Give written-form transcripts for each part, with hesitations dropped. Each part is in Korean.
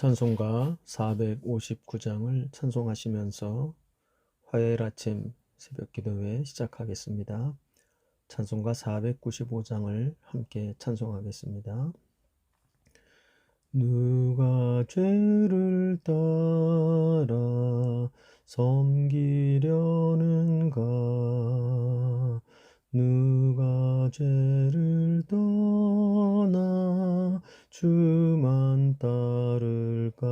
찬송가 459장을 찬송하시면서 화요일 아침 새벽 기도회 시작하겠습니다. 찬송가 495장을 함께 찬송하겠습니다. 누가 죄를 따라 섬기려는가? 누가 죄를 떠나 주만 따를까?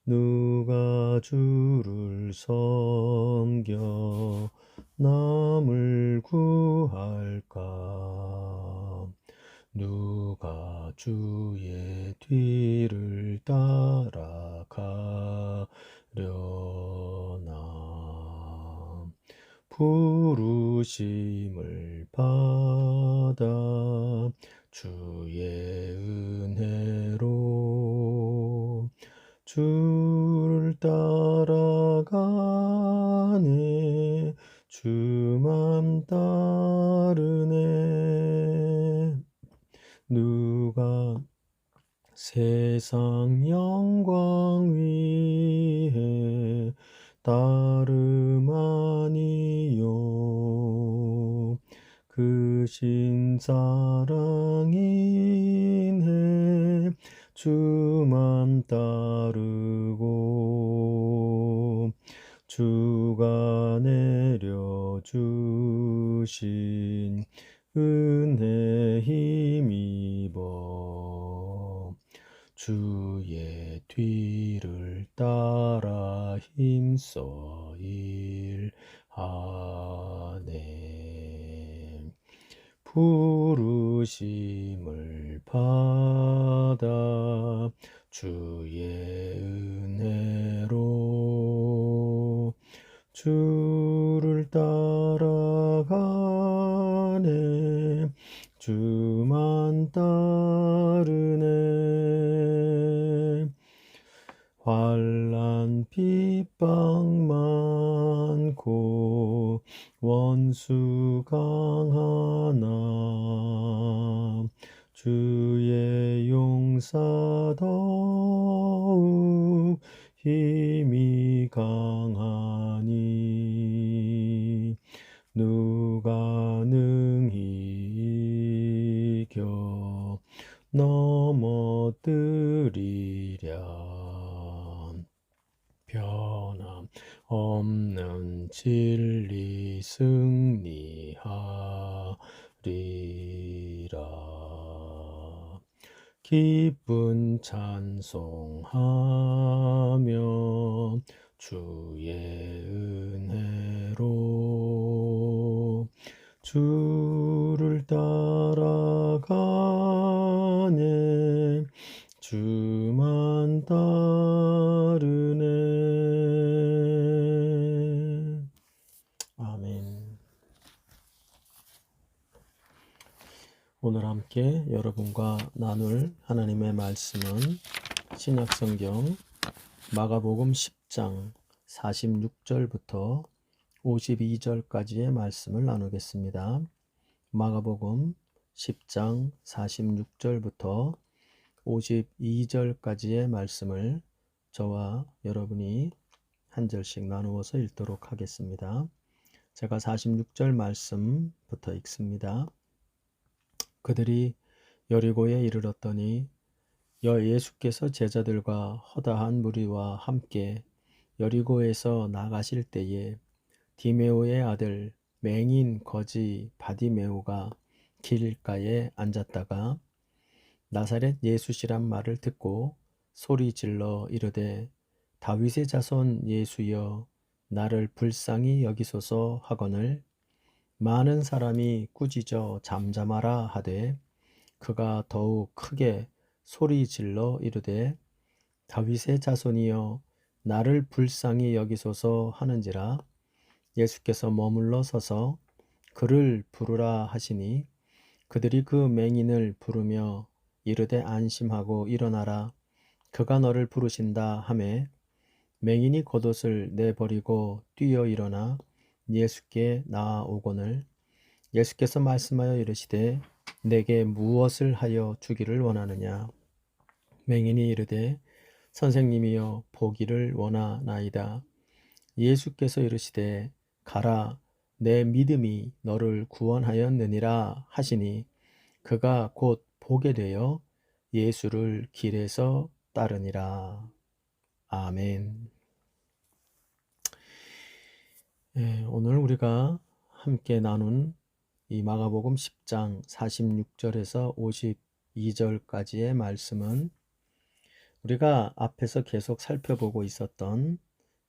누가 주를 섬겨 남을 구할까? 누가 주의 뒤를 따라가려나? 부르심을 받아 주의 은혜로 주를 따라가네. 주만 따르네. 누가 세상 영광 위해 따름 아니요 그 신사랑 인해 주만 따르고 주가 내려주신 은혜 힘입어 주의 뒤를 따라 힘써 일하네. 부르심을 받아 주의 은혜로 주를 따라가네. 주만 따르네. 환난 핍박 많고 원수 강하나 주의 용사 더욱 힘이 강하니 누가 능히 이겨 넘어뜨리랴. 변함없는 진리 승리하리라. 기쁜 찬송하며 주의 은혜로 주를 따라가네. 주만 따르네. 아멘. 오늘 함께 여러분과 나눌 하나님의 말씀은 신약성경 마가복음 10장 46절부터 52절까지의 말씀을 나누겠습니다. 마가복음 10장 46절부터 52절까지의 말씀을 저와 여러분이 한 절씩 나누어서 읽도록 하겠습니다. 제가 46절 말씀부터 읽습니다. 그들이 여리고에 이르렀더니 예수께서 제자들과 허다한 무리와 함께 여리고에서 나가실 때에 디메오의 아들 맹인 거지 바디메오가 길가에 앉았다가 나사렛 예수시란 말을 듣고 소리 질러 이르되 다윗의 자손 예수여 나를 불쌍히 여기소서 하거늘 많은 사람이 꾸짖어 잠잠하라 하되 그가 더욱 크게 소리 질러 이르되 다윗의 자손이여 나를 불쌍히 여기소서 하는지라. 예수께서 머물러 서서 그를 부르라 하시니 그들이 그 맹인을 부르며 이르되 안심하고 일어나라 그가 너를 부르신다 하매 맹인이 겉옷을 내버리고 뛰어 일어나 예수께 나아오거늘 예수께서 말씀하여 이르시되 내게 무엇을 하여 주기를 원하느냐. 맹인이 이르되 선생님이여 보기를 원하나이다. 예수께서 이르시되 가라 내 믿음이 너를 구원하였느니라 하시니 그가 곧 보게 되어 예수를 길에서 따르니라. 아멘. 오늘 우리가 함께 나눈 이 마가복음 10장 46절에서 52절까지의 말씀은 우리가 앞에서 계속 살펴보고 있었던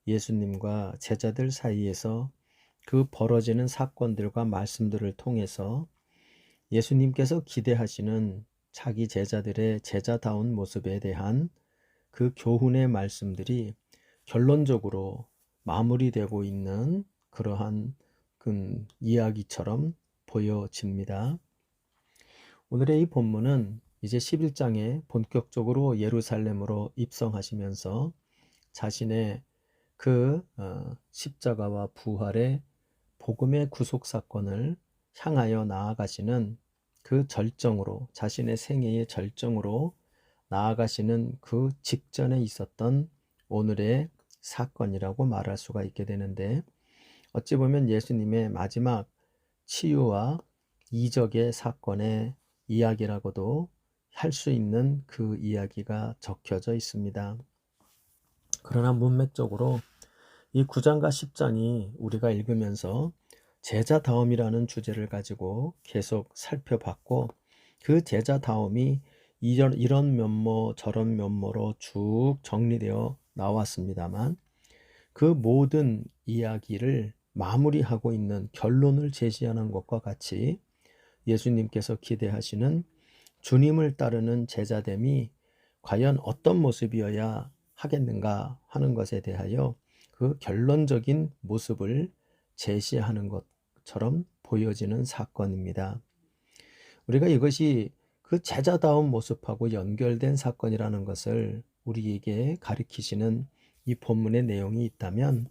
예수님과 제자들 사이에서 그 벌어지는 사건들과 말씀들을 통해서 예수님께서 기대하시는 자기 제자들의 제자다운 모습에 대한 그 교훈의 말씀들이 결론적으로 마무리되고 있는 그러한 그 이야기처럼 보여집니다. 오늘의 이 본문은 이제 11장에 본격적으로 예루살렘으로 입성하시면서 자신의 그 십자가와 부활의 복음의 구속 사건을 향하여 나아가시는 그 절정으로, 자신의 생애의 절정으로 나아가시는 그 직전에 있었던 오늘의 사건이라고 말할 수가 있게 되는데, 어찌 보면 예수님의 마지막 치유와 이적의 사건의 이야기라고도 할 수 있는 그 이야기가 적혀져 있습니다. 그러나 문맥적으로 이 9장과 10장이 우리가 읽으면서 제자다움이라는 주제를 가지고 계속 살펴봤고, 그 제자다움이 이런 면모 저런 면모로 쭉 정리되어 나왔습니다만, 그 모든 이야기를 마무리하고 있는 결론을 제시하는 것과 같이 예수님께서 기대하시는 주님을 따르는 제자됨이 과연 어떤 모습이어야 하겠는가 하는 것에 대하여 그 결론적인 모습을 제시하는 것처럼 보여지는 사건입니다. 우리가 이것이 그 제자다운 모습하고 연결된 사건이라는 것을 우리에게 가리키시는 이 본문의 내용이 있다면,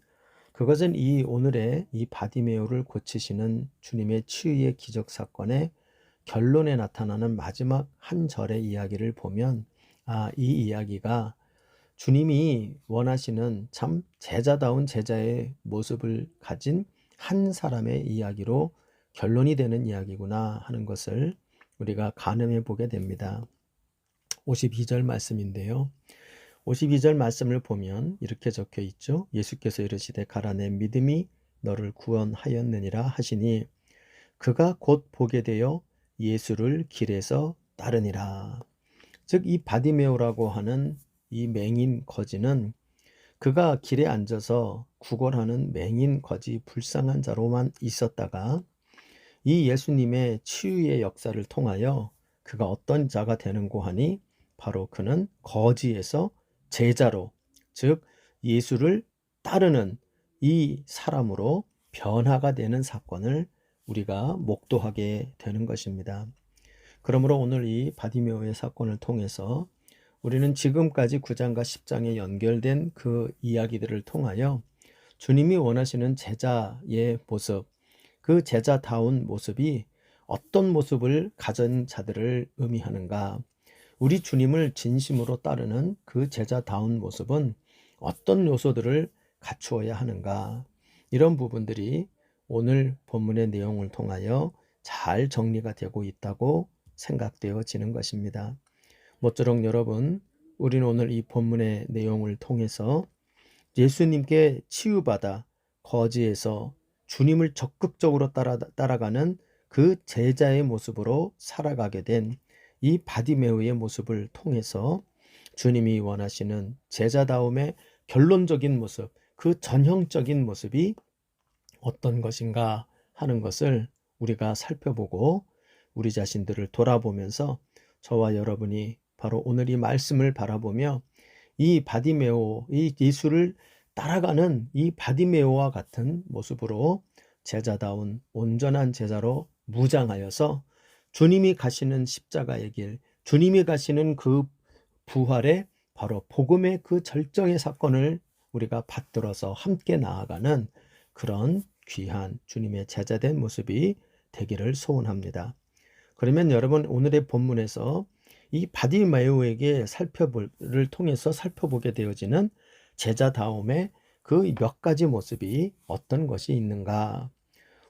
그것은 이 오늘의 이 바디메오를 고치시는 주님의 치유의 기적 사건의 결론에 나타나는 마지막 한 절의 이야기를 보면, 이 이야기가 주님이 원하시는 참 제자다운 제자의 모습을 가진 한 사람의 이야기로 결론이 되는 이야기구나 하는 것을 우리가 가늠해 보게 됩니다. 52절 말씀인데요. 52절 말씀을 보면 이렇게 적혀 있죠. 예수께서 이르시되 가라 내 믿음이 너를 구원하였느니라 하시니 그가 곧 보게 되어 예수를 길에서 따르니라. 즉 이 바디메오라고 하는 이 맹인 거지는 그가 길에 앉아서 구걸하는 맹인 거지 불쌍한 자로만 있었다가 이 예수님의 치유의 역사를 통하여 그가 어떤 자가 되는고 하니 바로 그는 거지에서 제자로, 즉 예수를 따르는 이 사람으로 변화가 되는 사건을 우리가 목도하게 되는 것입니다. 그러므로 오늘 이 바디메오의 사건을 통해서 우리는 지금까지 9장과 10장에 연결된 그 이야기들을 통하여 주님이 원하시는 제자의 모습, 그 제자다운 모습이 어떤 모습을 가진 자들을 의미하는가, 우리 주님을 진심으로 따르는 그 제자다운 모습은 어떤 요소들을 갖추어야 하는가, 이런 부분들이 오늘 본문의 내용을 통하여 잘 정리가 되고 있다고 생각되어지는 것입니다. 모쪼록 여러분, 우리는 오늘 이 본문의 내용을 통해서 예수님께 치유받아 거지에서 주님을 적극적으로 따라가는 그 제자의 모습으로 살아가게 된 이 바디메오의 모습을 통해서 주님이 원하시는 제자다움의 결론적인 모습, 그 전형적인 모습이 어떤 것인가 하는 것을 우리가 살펴보고 우리 자신들을 돌아보면서 저와 여러분이 바로 오늘 이 말씀을 바라보며 이 바디메오, 이 예수를 따라가는 이 바디메오와 같은 모습으로 제자다운 온전한 제자로 무장하여서 주님이 가시는 십자가의 길, 주님이 가시는 그 부활의 바로 복음의 그 절정의 사건을 우리가 받들어서 함께 나아가는 그런 귀한 주님의 제자된 모습이 되기를 소원합니다. 그러면 여러분, 오늘의 본문에서 이 바디메오에게 를 통해서 살펴보게 되어지는 제자다움의 그 몇 가지 모습이 어떤 것이 있는가.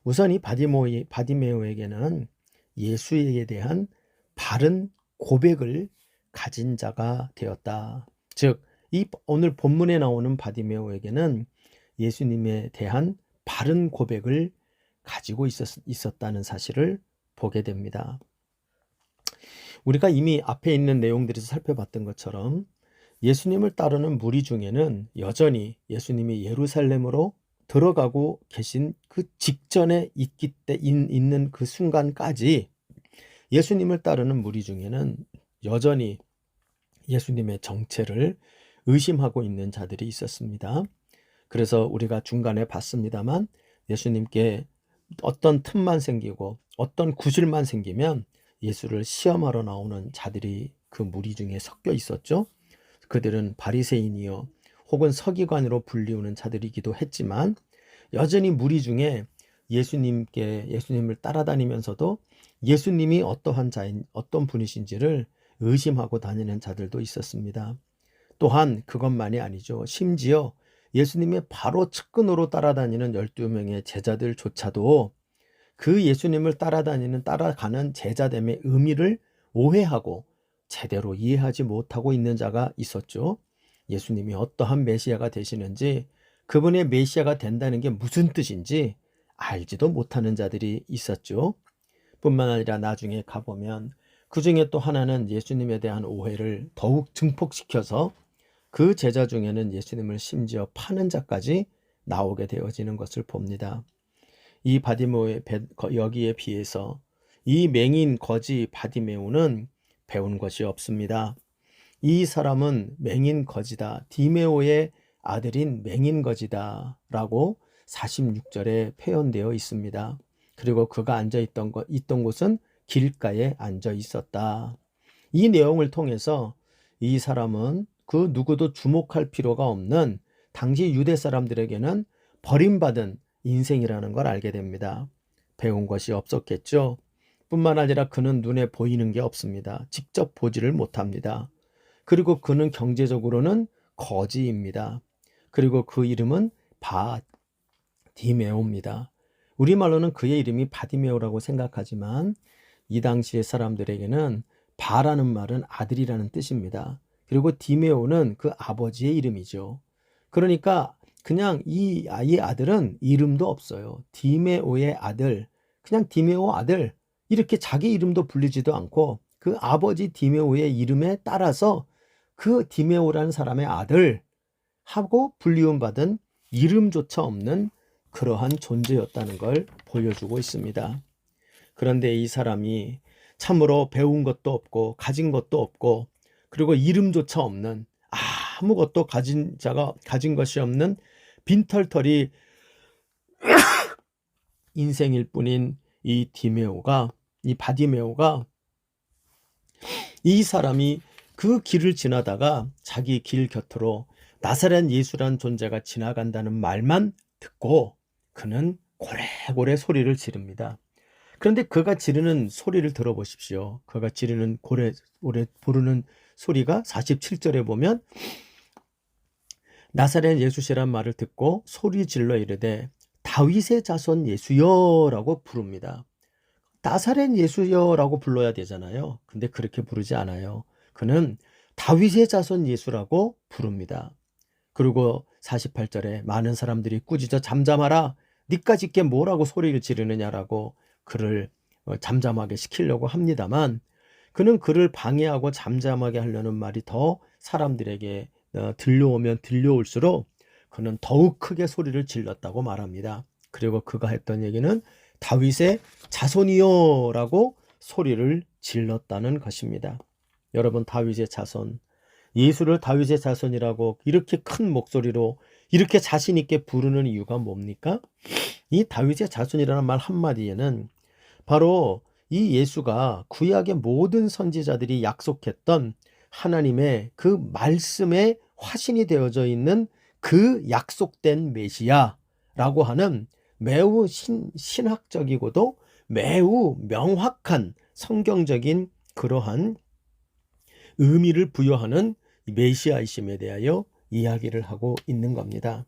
우선 이 바디메오에게는 예수에 대한 바른 고백을 가진 자가 되었다. 즉, 이 오늘 본문에 나오는 바디메오에게는 예수님에 대한 바른 고백을 가지고 있었다는 사실을 보게 됩니다. 우리가 이미 앞에 있는 내용들에서 살펴봤던 것처럼 예수님을 따르는 무리 중에는 여전히 예수님이 예루살렘으로 들어가고 계신 그 직전에 있는 그 순간까지 예수님을 따르는 무리 중에는 여전히 예수님의 정체를 의심하고 있는 자들이 있었습니다. 그래서 우리가 중간에 봤습니다만 예수님께 어떤 틈만 생기고 어떤 구실만 생기면 예수를 시험하러 나오는 자들이 그 무리 중에 섞여 있었죠. 그들은 바리새인이요 혹은 서기관으로 불리우는 자들이기도 했지만 여전히 무리 중에 예수님을 따라다니면서도 예수님이 어떤 분이신지를 의심하고 다니는 자들도 있었습니다. 또한 그것만이 아니죠. 심지어 예수님의 바로 측근으로 따라다니는 12명의 제자들조차도 그 예수님을 따라가는 제자됨의 의미를 오해하고 제대로 이해하지 못하고 있는 자가 있었죠. 예수님이 어떠한 메시아가 되시는지, 그분의 메시아가 된다는 게 무슨 뜻인지 알지도 못하는 자들이 있었죠. 뿐만 아니라 나중에 가보면 그 중에 또 하나는 예수님에 대한 오해를 더욱 증폭시켜서 그 제자 중에는 예수님을 심지어 파는 자까지 나오게 되어지는 것을 봅니다. 이 바디메오의 여기에 비해서 이 맹인 거지 바디메오는 배운 것이 없습니다. 이 사람은 맹인 거지다, 디메오의 아들인 맹인 거지다 라고 46절에 표현되어 있습니다. 그리고 그가 있던 곳은 길가에 앉아 있었다. 이 내용을 통해서 이 사람은 그 누구도 주목할 필요가 없는 당시 유대 사람들에게는 버림받은 인생이라는 걸 알게 됩니다. 배운 것이 없었겠죠. 뿐만 아니라 그는 눈에 보이는 게 없습니다. 직접 보지를 못합니다. 그리고 그는 경제적으로는 거지입니다. 그리고 그 이름은 바디메오입니다. 우리말로는 그의 이름이 바디메오라고 생각하지만 이 당시의 사람들에게는 바라는 말은 아들이라는 뜻입니다. 그리고 디메오는 그 아버지의 이름이죠. 그러니까 그냥 이 아이의 아들은 이름도 없어요. 디메오의 아들, 그냥 디메오 아들, 이렇게 자기 이름도 불리지도 않고 그 아버지 디메오의 이름에 따라서 그 디메오라는 사람의 아들 하고 불리움 받은 이름조차 없는 그러한 존재였다는 걸 보여주고 있습니다. 그런데 이 사람이 참으로 배운 것도 없고 가진 것도 없고 그리고 이름조차 없는, 아무것도 가진 것이 없는 빈털터리 인생일 뿐인 이 바디메오가 이 사람이 그 길을 지나다가 자기 길 곁으로 나사렛 예수란 존재가 지나간다는 말만 듣고 그는 고래고래 소리를 지릅니다. 그런데 그가 지르는 소리를 들어보십시오. 그가 지르는 고래고래 부르는 소리가 47절에 보면 나사렛 예수시란 말을 듣고 소리 질러 이르되 다윗의 자손 예수여 라고 부릅니다. 나사렛 예수여라고 불러야 되잖아요. 근데 그렇게 부르지 않아요. 그는 다윗의 자손 예수라고 부릅니다. 그리고 48절에 많은 사람들이 꾸짖어 잠잠하라, 니까지 게 뭐라고 소리를 지르느냐라고 그를 잠잠하게 시키려고 합니다만 그는 그를 방해하고 잠잠하게 하려는 말이 더 사람들에게 들려오면 들려올수록 그는 더욱 크게 소리를 질렀다고 말합니다. 그리고 그가 했던 얘기는 다윗의 자손이요 라고 소리를 질렀다는 것입니다. 여러분, 다윗의 자손, 예수를 다윗의 자손이라고 이렇게 큰 목소리로 이렇게 자신 있게 부르는 이유가 뭡니까? 이 다윗의 자손이라는 말 한마디에는 바로 이 예수가 구약의 모든 선지자들이 약속했던 하나님의 그 말씀에 화신이 되어져 있는 그 약속된 메시아라고 하는 매우 신학적이고도 매우 명확한 성경적인 그러한 의미를 부여하는 메시아이심에 대하여 이야기를 하고 있는 겁니다.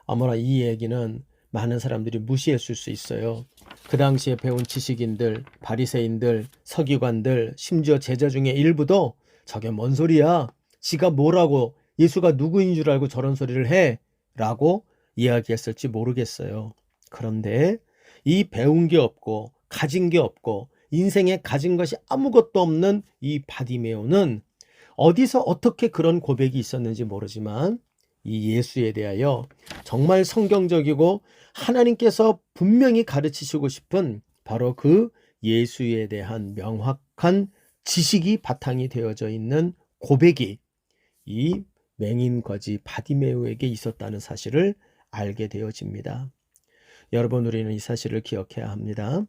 아무나 이 얘기는 많은 사람들이 무시했을 수 있어요. 그 당시에 배운 지식인들, 바리새인들, 서기관들, 심지어 제자 중에 일부도 저게 뭔 소리야? 지가 뭐라고 예수가 누구인 줄 알고 저런 소리를 해? 라고 이야기했을지 모르겠어요. 그런데 이 배운 게 없고 가진 게 없고 인생에 가진 것이 아무것도 없는 이 바디메오는 어디서 어떻게 그런 고백이 있었는지 모르지만 이 예수에 대하여 정말 성경적이고 하나님께서 분명히 가르치시고 싶은 바로 그 예수에 대한 명확한 지식이 바탕이 되어져 있는 고백이 이 맹인거지 바디메오에게 있었다는 사실을 알게 되어집니다. 여러분, 우리는 이 사실을 기억해야 합니다.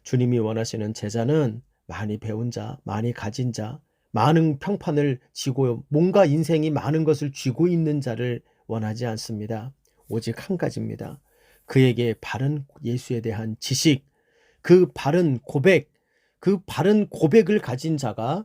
주님이 원하시는 제자는 많이 배운 자, 많이 가진 자, 많은 평판을 쥐고 뭔가 인생이 많은 것을 쥐고 있는 자를 원하지 않습니다. 오직 한 가지입니다. 그에게 바른 예수에 대한 지식, 그 바른 고백, 그 바른 고백을 가진 자가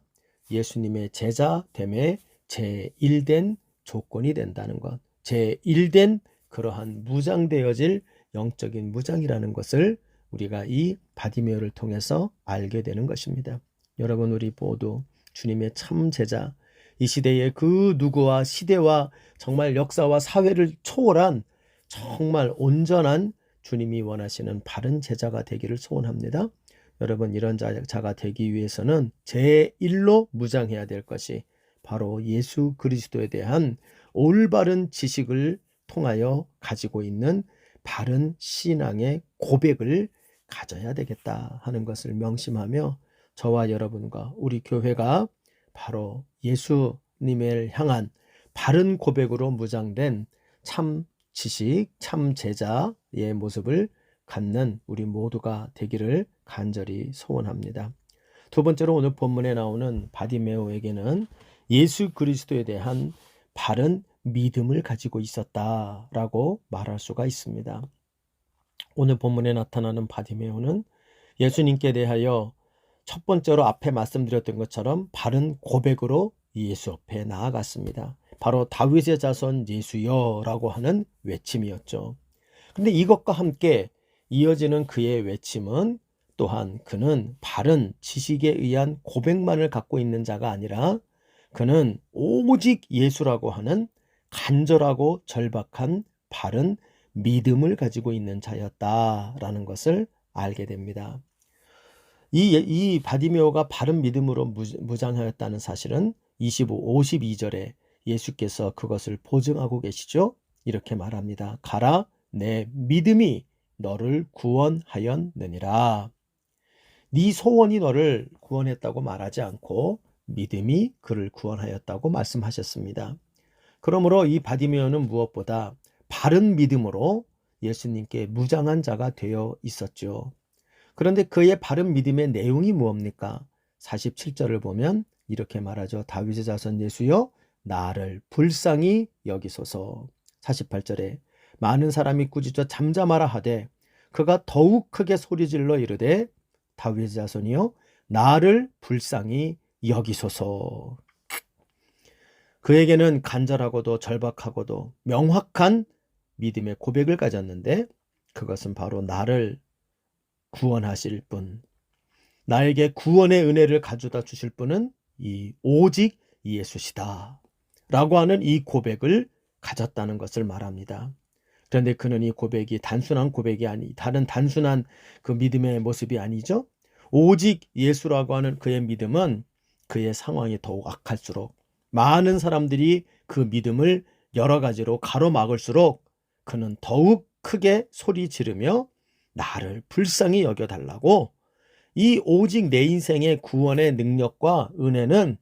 예수님의 제자됨의 제1된 조건이 된다는 것, 제1된 그러한 무장되어질 영적인 무장이라는 것을 우리가 이 바디메오를 통해서 알게 되는 것입니다. 여러분, 우리 모두 주님의 참 제자, 이 시대의 그 누구와 시대와 정말 역사와 사회를 초월한 정말 온전한 주님이 원하시는 바른 제자가 되기를 소원합니다. 여러분, 이런 자가 되기 위해서는 제1로 무장해야 될 것이 바로 예수 그리스도에 대한 올바른 지식을 통하여 가지고 있는 바른 신앙의 고백을 가져야 되겠다 하는 것을 명심하며 저와 여러분과 우리 교회가 바로 예수님을 향한 바른 고백으로 무장된 참 지식, 참 제자의 모습을 갖는 우리 모두가 되기를 간절히 소원합니다. 두 번째로 오늘 본문에 나오는 바디메오에게는 예수 그리스도에 대한 바른 믿음을 가지고 있었다라고 말할 수가 있습니다. 오늘 본문에 나타나는 바디메오는 예수님께 대하여 첫 번째로 앞에 말씀드렸던 것처럼 바른 고백으로 예수 앞에 나아갔습니다. 바로 다윗의 자손 예수여 라고 하는 외침이었죠. 근데 이것과 함께 이어지는 그의 외침은 또한 그는 바른 지식에 의한 고백만을 갖고 있는 자가 아니라 그는 오직 예수라고 하는 간절하고 절박한 바른 믿음을 가지고 있는 자였다라는 것을 알게 됩니다. 이 바디메오가 바른 믿음으로 무장하였다는 사실은 52절에 예수께서 그것을 보증하고 계시죠. 이렇게 말합니다. 가라, 내 믿음이 너를 구원하였느니라. 네 소원이 너를 구원했다고 말하지 않고 믿음이 그를 구원하였다고 말씀하셨습니다. 그러므로 이 바디메오는 무엇보다 바른 믿음으로 예수님께 무장한 자가 되어 있었죠. 그런데 그의 바른 믿음의 내용이 무엇입니까? 47절을 보면 이렇게 말하죠. 다윗의 자손 예수여 나를 불쌍히 여기소서. 48절에 많은 사람이 꾸짖어 잠잠하라 하되 그가 더욱 크게 소리질러 이르되 다윗의 자손이여 나를 불쌍히 여기소서. 그에게는 간절하고도 절박하고도 명확한 믿음의 고백을 가졌는데 그것은 바로 나를 구원하실 분, 나에게 구원의 은혜를 가져다 주실 분은 이 오직 예수시다 라고 하는 이 고백을 가졌다는 것을 말합니다. 그런데 그는 이 고백이 단순한 고백이 다른 단순한 그 믿음의 모습이 아니죠. 오직 예수라고 하는 그의 믿음은 그의 상황이 더욱 악할수록 많은 사람들이 그 믿음을 여러 가지로 가로막을수록 그는 더욱 크게 소리 지르며 나를 불쌍히 여겨달라고, 이 오직 내 인생의 구원의 능력과 은혜는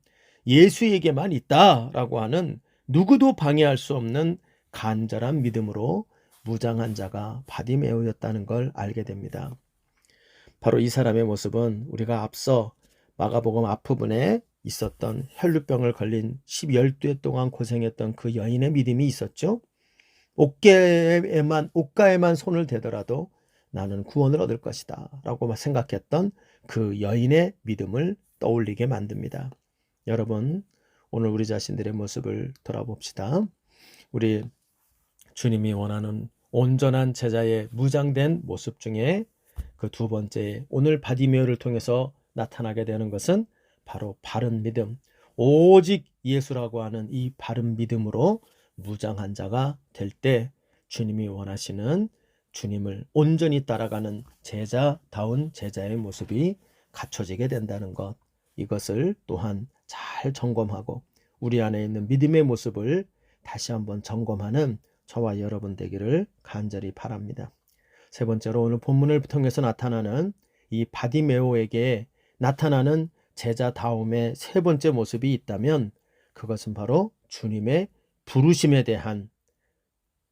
예수에게만 있다라고 하는 누구도 방해할 수 없는 간절한 믿음으로 무장한 자가 바디메오였다는 걸 알게 됩니다. 바로 이 사람의 모습은 우리가 앞서 마가복음 앞부분에 있었던 혈루병을 걸린 12해 동안 고생했던 그 여인의 믿음이 있었죠. 옷가에만 손을 대더라도 나는 구원을 얻을 것이다 라고 생각했던 그 여인의 믿음을 떠올리게 만듭니다. 여러분, 오늘 우리 자신들의 모습을 돌아봅시다. 우리 주님이 원하는 온전한 제자의 무장된 모습 중에 그 두 번째, 오늘 바디메오를 통해서 나타나게 되는 것은 바로 바른 믿음, 오직 예수라고 하는 이 바른 믿음으로 무장한 자가 될 때 주님이 원하시는 주님을 온전히 따라가는 제자다운 제자의 모습이 갖춰지게 된다는 것, 이것을 또한 잘 점검하고 우리 안에 있는 믿음의 모습을 다시 한번 점검하는 저와 여러분 되기를 간절히 바랍니다. 세 번째로 오늘 본문을 통해서 나타나는 이 바디메오에게 나타나는 제자다움의 세 번째 모습이 있다면 그것은 바로 주님의 부르심에 대한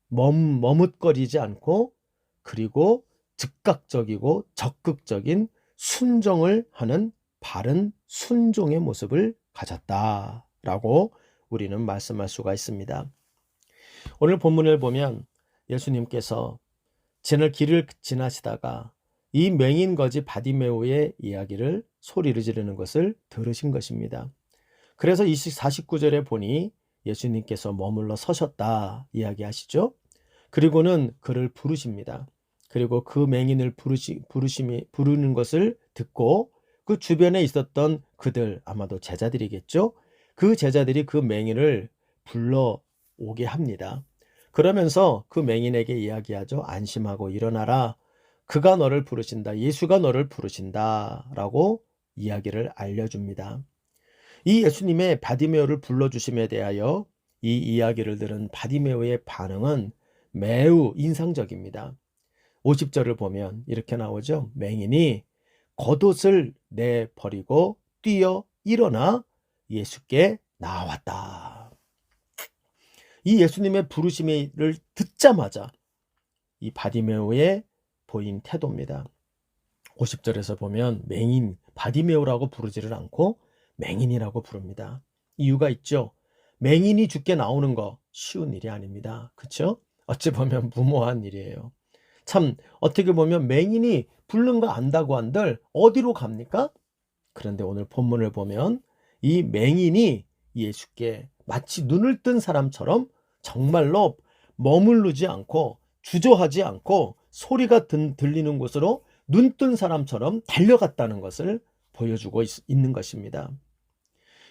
머뭇거리지 않고 그리고 즉각적이고 적극적인 순종을 하는 바른 순종의 모습을 가졌다라고 우리는 말씀할 수가 있습니다. 오늘 본문을 보면 예수님께서 길을 지나시다가 이 맹인거지 바디메오의 이야기를 소리를 지르는 것을 들으신 것입니다. 그래서 49절에 보니 예수님께서 머물러 서셨다 이야기하시죠. 그리고는 그를 부르십니다. 그리고 그 맹인을 부르는 것을 듣고 그 주변에 있었던 그들, 아마도 제자들이겠죠. 그 제자들이 그 맹인을 불러오게 합니다. 그러면서 그 맹인에게 이야기하죠. 안심하고 일어나라. 그가 너를 부르신다. 예수가 너를 부르신다. 라고 이야기를 알려줍니다. 이 예수님의 바디메오를 불러주심에 대하여 이 이야기를 들은 바디메오의 반응은 매우 인상적입니다. 50절을 보면 이렇게 나오죠. 맹인이 겉옷을 내버리고 뛰어 일어나 예수께 나왔다. 이 예수님의 부르심을 듣자마자 이 바디메오의 보인 태도입니다. 50절에서 보면 맹인, 바디메오라고 부르지를 않고 맹인이라고 부릅니다. 이유가 있죠. 맹인이 죽게 나오는 거 쉬운 일이 아닙니다. 그렇죠? 어찌 보면 무모한 일이에요. 참 어떻게 보면 맹인이 부른 거 안다고 한들 어디로 갑니까? 그런데 오늘 본문을 보면 이 맹인이 예수께 마치 눈을 뜬 사람처럼 정말로 머무르지 않고 주저하지 않고 소리가 들리는 곳으로 눈 뜬 사람처럼 달려갔다는 것을 보여주고 있는 것입니다.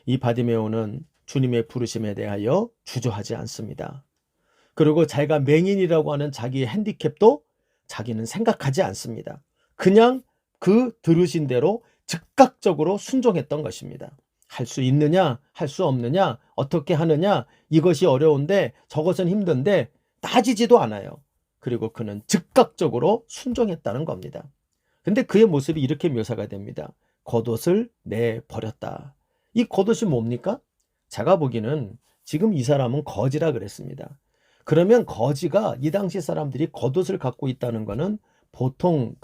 이 바디메오는 주님의 부르심에 대하여 주저하지 않습니다. 그리고 자기가 맹인이라고 하는 자기의 핸디캡도 자기는 생각하지 않습니다. 그냥 그 들으신 대로 즉각적으로 순종했던 것입니다. 할 수 있느냐, 할 수 없느냐, 어떻게 하느냐, 이것이 어려운데 저것은 힘든데 따지지도 않아요. 그리고 그는 즉각적으로 순종했다는 겁니다. 근데 그의 모습이 이렇게 묘사가 됩니다. 겉옷을 내버렸다. 이 겉옷이 뭡니까? 제가 보기에는 지금 이 사람은 거지라 그랬습니다. 그러면 거지가 이 당시 사람들이 겉옷을 갖고 있다는 것은 보통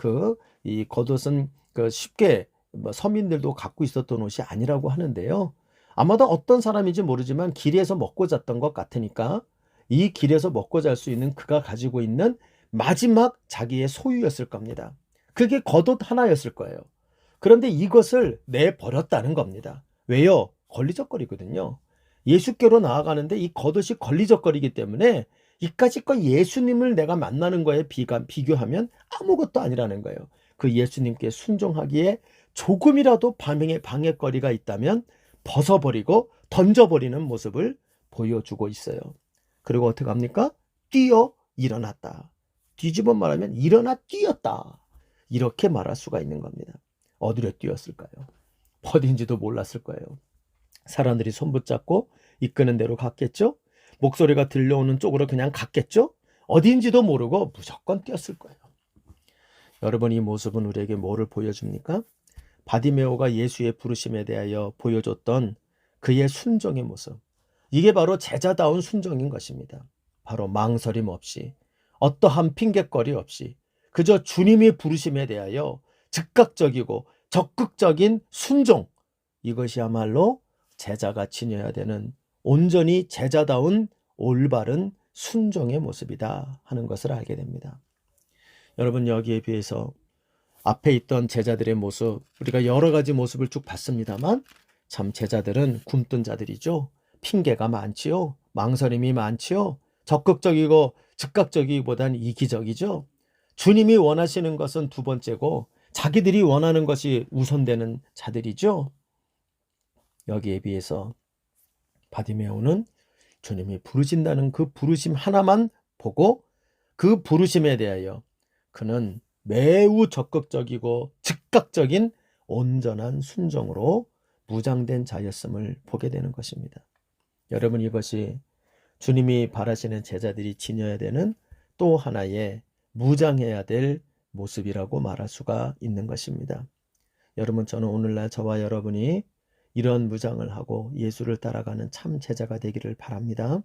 이 겉옷은 쉽게 서민들도 갖고 있었던 옷이 아니라고 하는데요. 아마도 어떤 사람인지 모르지만 길에서 먹고 잤던 것 같으니까 이 길에서 먹고 잘 수 있는 그가 가지고 있는 마지막 자기의 소유였을 겁니다. 그게 겉옷 하나였을 거예요. 그런데 이것을 내버렸다는 겁니다. 왜요? 걸리적거리거든요. 예수께로 나아가는데 이 겉옷이 걸리적거리기 때문에 이까짓 예수님을 내가 만나는 거에 비교하면 아무것도 아니라는 거예요. 그 예수님께 순종하기에 조금이라도 방해거리가 있다면 벗어버리고 던져버리는 모습을 보여주고 있어요. 그리고 어떻게 합니까? 뛰어 일어났다. 뒤집어 말하면 일어나 뛰었다. 이렇게 말할 수가 있는 겁니다. 어디로 뛰었을까요? 어딘지도 몰랐을 거예요. 사람들이 손 붙잡고 이끄는 대로 갔겠죠? 목소리가 들려오는 쪽으로 그냥 갔겠죠? 어딘지도 모르고 무조건 뛰었을 거예요. 여러분, 이 모습은 우리에게 뭐를 보여줍니까? 바디메오가 예수의 부르심에 대하여 보여줬던 그의 순종의 모습. 이게 바로 제자다운 순종인 것입니다. 바로 망설임 없이, 어떠한 핑곗거리 없이 그저 주님의 부르심에 대하여 즉각적이고 적극적인 순종, 이것이야말로 제자가 지녀야 되는 온전히 제자다운 올바른 순종의 모습이다 하는 것을 알게 됩니다. 여러분, 여기에 비해서 앞에 있던 제자들의 모습, 우리가 여러 가지 모습을 쭉 봤습니다만 참 제자들은 굼뜬 자들이죠. 핑계가 많지요. 망설임이 많지요. 적극적이고 즉각적이기보단 이기적이죠. 주님이 원하시는 것은 두 번째고 자기들이 원하는 것이 우선되는 자들이죠. 여기에 비해서 바디메오는 주님이 부르신다는 그 부르심 하나만 보고 그 부르심에 대하여 그는 매우 적극적이고 즉각적인 온전한 순종으로 무장된 자였음을 보게 되는 것입니다. 여러분, 이것이 주님이 바라시는 제자들이 지녀야 되는 또 하나의 무장해야 될 모습이라고 말할 수가 있는 것입니다. 여러분, 저는 오늘날 저와 여러분이 이런 무장을 하고 예수를 따라가는 참 제자가 되기를 바랍니다.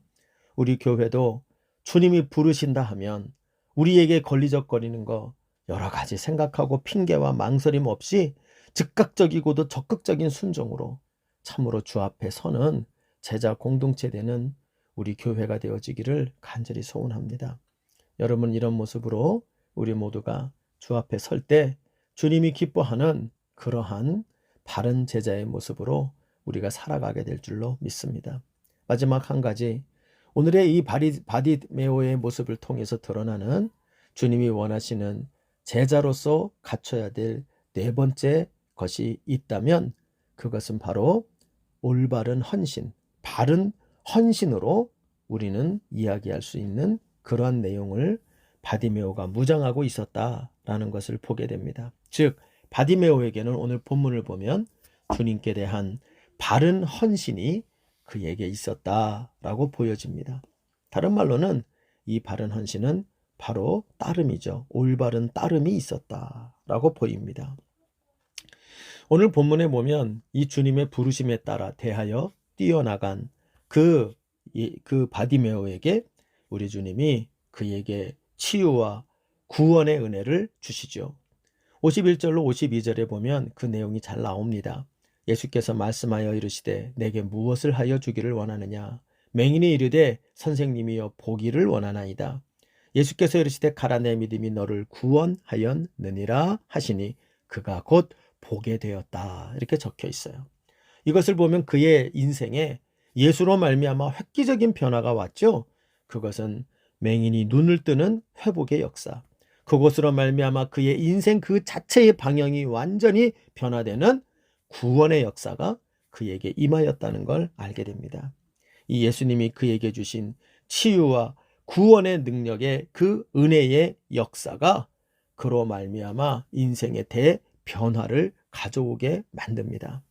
우리 교회도 주님이 부르신다 하면 우리에게 걸리적거리는 거 여러 가지 생각하고 핑계와 망설임 없이 즉각적이고도 적극적인 순종으로 참으로 주 앞에 서는 제자 공동체 되는 우리 교회가 되어지기를 간절히 소원합니다. 여러분, 이런 모습으로 우리 모두가 주 앞에 설 때 주님이 기뻐하는 그러한 바른 제자의 모습으로 우리가 살아가게 될 줄로 믿습니다. 마지막 한 가지, 오늘의 이 바디메오의 모습을 통해서 드러나는 주님이 원하시는 제자로서 갖춰야 될 네 번째 것이 있다면 그것은 바로 올바른 헌신, 바른 헌신으로 우리는 이야기할 수 있는 그러한 내용을 바디메오가 무장하고 있었다라는 것을 보게 됩니다. 즉 바디메오에게는 오늘 본문을 보면 주님께 대한 바른 헌신이 그에게 있었다라고 보여집니다. 다른 말로는 이 바른 헌신은 바로 따름이죠. 올바른 따름이 있었다라고 보입니다. 오늘 본문에 보면 이 주님의 부르심에 따라 대하여 뛰어나간 그 바디메오에게 우리 주님이 그에게 치유와 구원의 은혜를 주시죠. 51절로 52절에 보면 그 내용이 잘 나옵니다. 예수께서 말씀하여 이르시되 내게 무엇을 하여 주기를 원하느냐. 맹인이 이르되 선생님이여 보기를 원하나이다. 예수께서 이르시되 가라 내 믿음이 너를 구원하였느니라 하시니 그가 곧 보게 되었다. 이렇게 적혀 있어요. 이것을 보면 그의 인생에 예수로 말미암아 획기적인 변화가 왔죠. 그것은 맹인이 눈을 뜨는 회복의 역사, 그것으로 말미암아 그의 인생 그 자체의 방향이 완전히 변화되는 구원의 역사가 그에게 임하였다는 걸 알게 됩니다. 이 예수님이 그에게 주신 치유와 구원의 능력의 그 은혜의 역사가 그로 말미암아 인생의 대변화를 가져오게 만듭니다.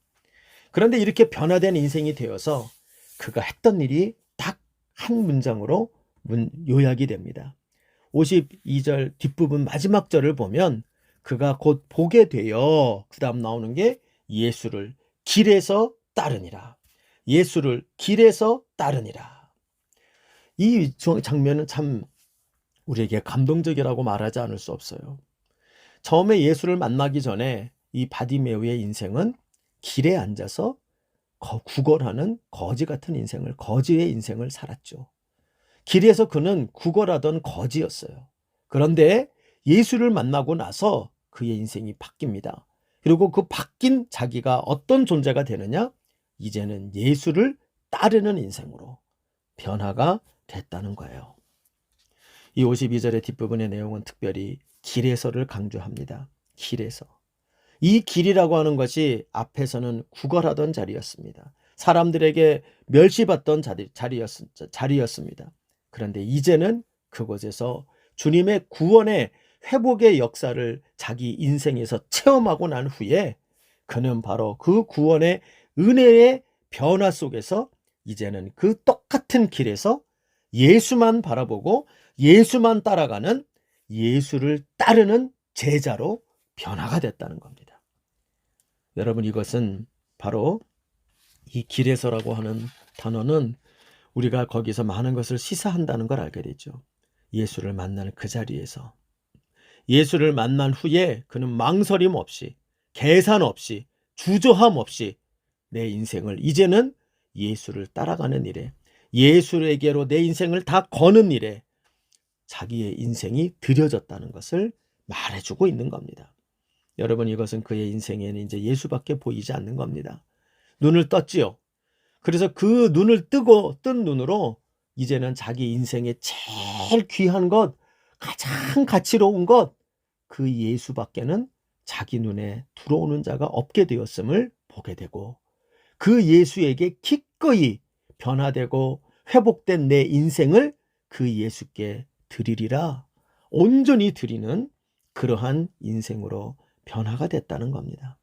그런데 이렇게 변화된 인생이 되어서 그가 했던 일이 딱 한 문장으로 요약이 됩니다. 52절 뒷부분 마지막 절을 보면 그가 곧 보게 되어 그 다음 나오는 게 예수를 길에서 따르니라. 예수를 길에서 따르니라. 이 장면은 참 우리에게 감동적이라고 말하지 않을 수 없어요. 처음에 예수를 만나기 전에 이 바디메오의 인생은 길에 앉아서 구걸하는 거지 같은 인생을, 거지의 인생을 살았죠. 길에서 그는 구걸하던 거지였어요. 그런데 예수를 만나고 나서 그의 인생이 바뀝니다. 그리고 그 바뀐 자기가 어떤 존재가 되느냐? 이제는 예수를 따르는 인생으로 변화가 됐다는 거예요. 이 52절의 뒷부분의 내용은 특별히 길에서를 강조합니다. 길에서. 이 길이라고 하는 것이 앞에서는 구걸하던 자리였습니다. 사람들에게 멸시받던 자리였습니다. 그런데 이제는 그곳에서 주님의 구원의 회복의 역사를 자기 인생에서 체험하고 난 후에 그는 바로 그 구원의 은혜의 변화 속에서 이제는 그 똑같은 길에서 예수만 바라보고 예수만 따라가는, 예수를 따르는 제자로 변화가 됐다는 겁니다. 여러분, 이것은 바로 이 길에서라고 하는 단어는 우리가 거기서 많은 것을 시사한다는 걸 알게 되죠. 예수를 만나는 그 자리에서, 예수를 만난 후에 그는 망설임 없이, 계산 없이, 주저함 없이 내 인생을 이제는 예수를 따라가는 일에, 예수에게로 내 인생을 다 거는 일에 자기의 인생이 드려졌다는 것을 말해주고 있는 겁니다. 여러분, 이것은 그의 인생에는 이제 예수밖에 보이지 않는 겁니다. 눈을 떴지요. 그래서 그 눈을 뜬 눈으로 이제는 자기 인생에 제일 귀한 것, 가장 가치로운 것, 그 예수밖에는 자기 눈에 들어오는 자가 없게 되었음을 보게 되고, 그 예수에게 기꺼이 변화되고 회복된 내 인생을 그 예수께 드리리라 온전히 드리는 그러한 인생으로 변화가 됐다는 겁니다.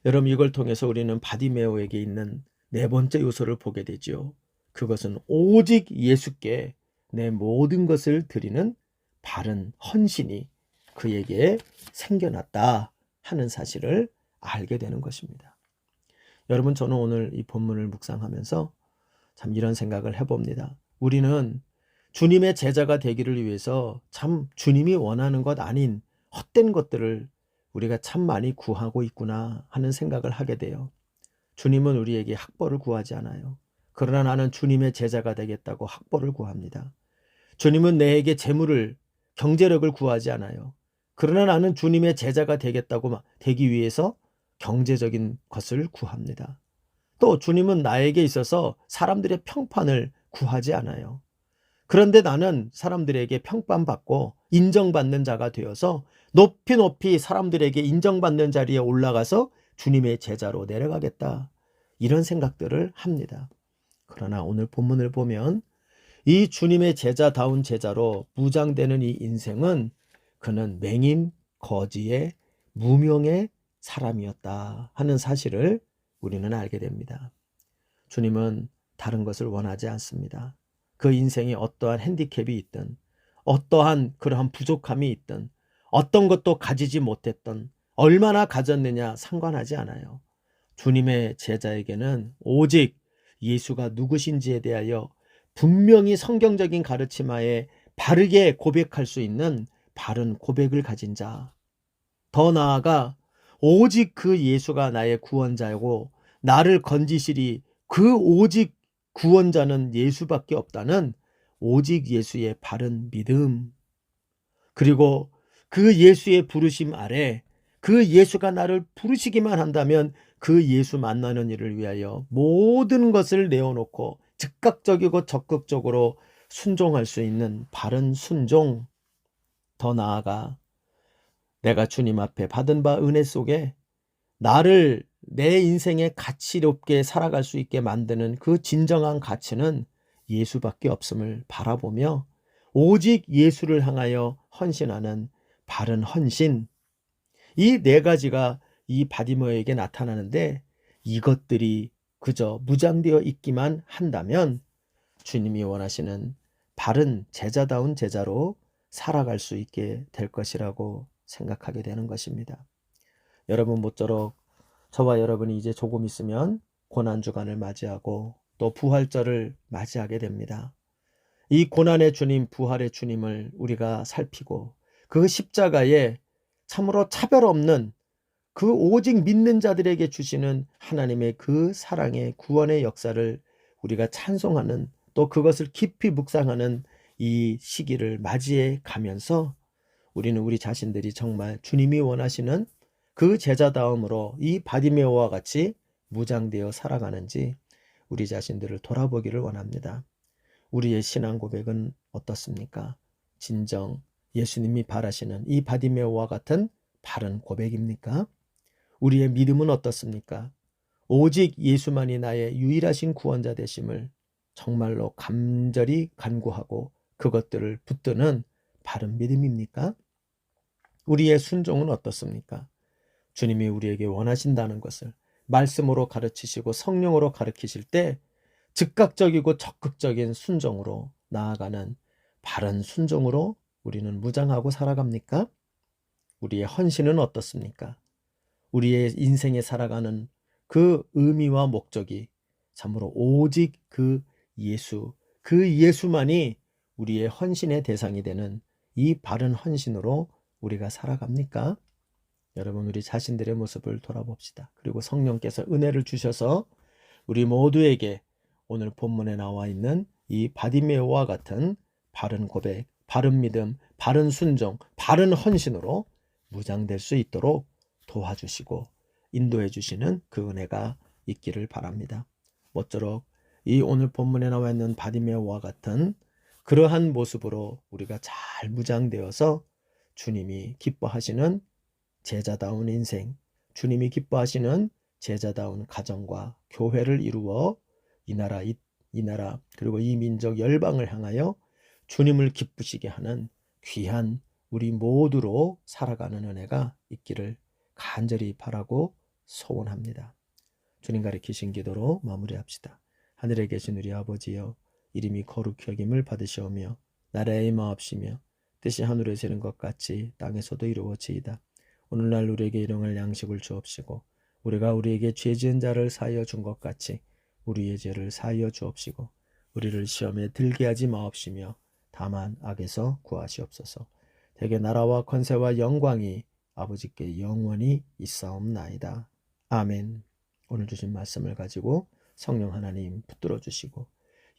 여러분, 이걸 통해서 우리는 바디메오에게 있는 네 번째 요소를 보게 되죠. 그것은 오직 예수께 내 모든 것을 드리는 바른 헌신이 그에게 생겨났다 하는 사실을 알게 되는 것입니다. 여러분, 저는 오늘 이 본문을 묵상하면서 참 이런 생각을 해봅니다. 우리는 주님의 제자가 되기를 위해서 참 주님이 원하는 것 아닌 헛된 것들을 우리가 참 많이 구하고 있구나 하는 생각을 하게 돼요. 주님은 우리에게 학벌을 구하지 않아요. 그러나 나는 주님의 제자가 되겠다고 학벌을 구합니다. 주님은 내게 재물을, 경제력을 구하지 않아요. 그러나 나는 주님의 제자가 되기 위해서 경제적인 것을 구합니다. 또 주님은 나에게 있어서 사람들의 평판을 구하지 않아요. 그런데 나는 사람들에게 평판받고 인정받는 자가 되어서 높이 높이 사람들에게 인정받는 자리에 올라가서 주님의 제자로 내려가겠다. 이런 생각들을 합니다. 그러나 오늘 본문을 보면 이 주님의 제자다운 제자로 무장되는 이 인생은 그는 맹인, 거지의, 무명의 사람이었다 하는 사실을 우리는 알게 됩니다. 주님은 다른 것을 원하지 않습니다. 그 인생에 어떠한 핸디캡이 있든, 어떠한 그러한 부족함이 있든, 어떤 것도 가지지 못했던, 얼마나 가졌느냐 상관하지 않아요. 주님의 제자에게는 오직 예수가 누구신지에 대하여 분명히 성경적인 가르침하에 바르게 고백할 수 있는 바른 고백을 가진 자, 더 나아가 오직 그 예수가 나의 구원자이고 나를 건지시리 그 오직 구원자는 예수밖에 없다는 오직 예수의 바른 믿음, 그리고 그 예수의 부르심 아래 그 예수가 나를 부르시기만 한다면 그 예수 만나는 일을 위하여 모든 것을 내어놓고 즉각적이고 적극적으로 순종할 수 있는 바른 순종, 더 나아가 내가 주님 앞에 받은 바 은혜 속에 나를 내 인생에 가치롭게 살아갈 수 있게 만드는 그 진정한 가치는 예수밖에 없음을 바라보며 오직 예수를 향하여 헌신하는 바른 헌신, 이 네 가지가 이 바디모에게 나타나는데 이것들이 그저 무장되어 있기만 한다면 주님이 원하시는 바른 제자다운 제자로 살아갈 수 있게 될 것이라고 생각하게 되는 것입니다. 여러분, 모쪼록 저와 여러분이 이제 조금 있으면 고난주간을 맞이하고 또 부활절을 맞이하게 됩니다. 이 고난의 주님, 부활의 주님을 우리가 살피고 그 십자가에 참으로 차별 없는 그 오직 믿는 자들에게 주시는 하나님의 그 사랑의 구원의 역사를 우리가 찬송하는, 또 그것을 깊이 묵상하는 이 시기를 맞이해 가면서 우리는 우리 자신들이 정말 주님이 원하시는 그 제자다움으로 이 바디메오와 같이 무장되어 살아가는지 우리 자신들을 돌아보기를 원합니다. 우리의 신앙 고백은 어떻습니까? 진정 예수님이 바라시는 이 바디메오와 같은 바른 고백입니까? 우리의 믿음은 어떻습니까? 오직 예수만이 나의 유일하신 구원자 되심을 정말로 간절히 간구하고 그것들을 붙드는 바른 믿음입니까? 우리의 순종은 어떻습니까? 주님이 우리에게 원하신다는 것을 말씀으로 가르치시고 성령으로 가르치실 때 즉각적이고 적극적인 순종으로 나아가는 바른 순종으로 우리는 무장하고 살아갑니까? 우리의 헌신은 어떻습니까? 우리의 인생에 살아가는 그 의미와 목적이 참으로 오직 그 예수만이 우리의 헌신의 대상이 되는 이 바른 헌신으로 우리가 살아갑니까? 여러분, 우리 자신들의 모습을 돌아봅시다. 그리고 성령께서 은혜를 주셔서 우리 모두에게 오늘 본문에 나와 있는 이 바디메오와 같은 바른 고백, 바른 믿음, 바른 순종, 바른 헌신으로 무장될 수 있도록 도와주시고 인도해 주시는 그 은혜가 있기를 바랍니다. 모쪼록 이 오늘 본문에 나와 있는 바디메오와 같은 그러한 모습으로 우리가 잘 무장되어서 주님이 기뻐하시는 제자다운 인생, 주님이 기뻐하시는 제자다운 가정과 교회를 이루어 이 나라 그리고 이 민족 열방을 향하여 주님을 기쁘시게 하는 귀한 우리 모두로 살아가는 은혜가 있기를 간절히 바라고 소원합니다. 주님 가르치신 기도로 마무리합시다. 하늘에 계신 우리 아버지여, 이름이 거룩히 여김을 받으시오며 나라의 임하옵시며 뜻이 하늘에서 이룬 것 같이 땅에서도 이루어지이다. 오늘날 우리에게 일용할 양식을 주옵시고 우리가 우리에게 죄 지은 자를 사하여 준 것 같이 우리의 죄를 사하여 주옵시고 우리를 시험에 들게 하지 마옵시며 다만 악에서 구하시옵소서. 대개 나라와 권세와 영광이 아버지께 영원히 있사옵나이다. 아멘. 오늘 주신 말씀을 가지고 성령 하나님 붙들어 주시고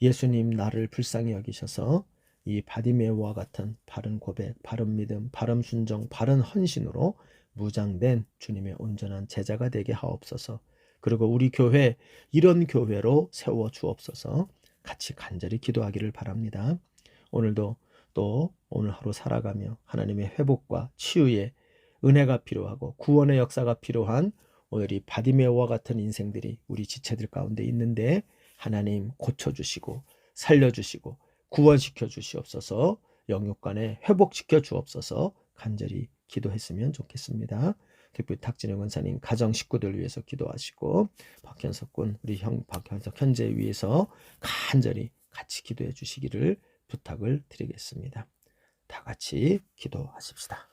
예수님 나를 불쌍히 여기셔서 이 바디메오와 같은 바른 고백, 바른 믿음, 바른 순종, 바른 헌신으로 무장된 주님의 온전한 제자가 되게 하옵소서. 그리고 우리 교회 이런 교회로 세워 주옵소서. 같이 간절히 기도하기를 바랍니다. 오늘도 또 오늘 하루 살아가며 하나님의 회복과 치유의 은혜가 필요하고 구원의 역사가 필요한 오늘 이 바디메오와 같은 인생들이 우리 지체들 가운데 있는데 하나님 고쳐주시고 살려주시고 구원시켜 주시옵소서. 영육간에 회복시켜 주옵소서. 간절히 기도했으면 좋겠습니다. 특별히 탁진영 권사님 가정 식구들 위해서 기도하시고 박현석 군 우리 박현석 현재 위해서 간절히 같이 기도해 주시기를 부탁을 드리겠습니다. 다 같이 기도하십시다.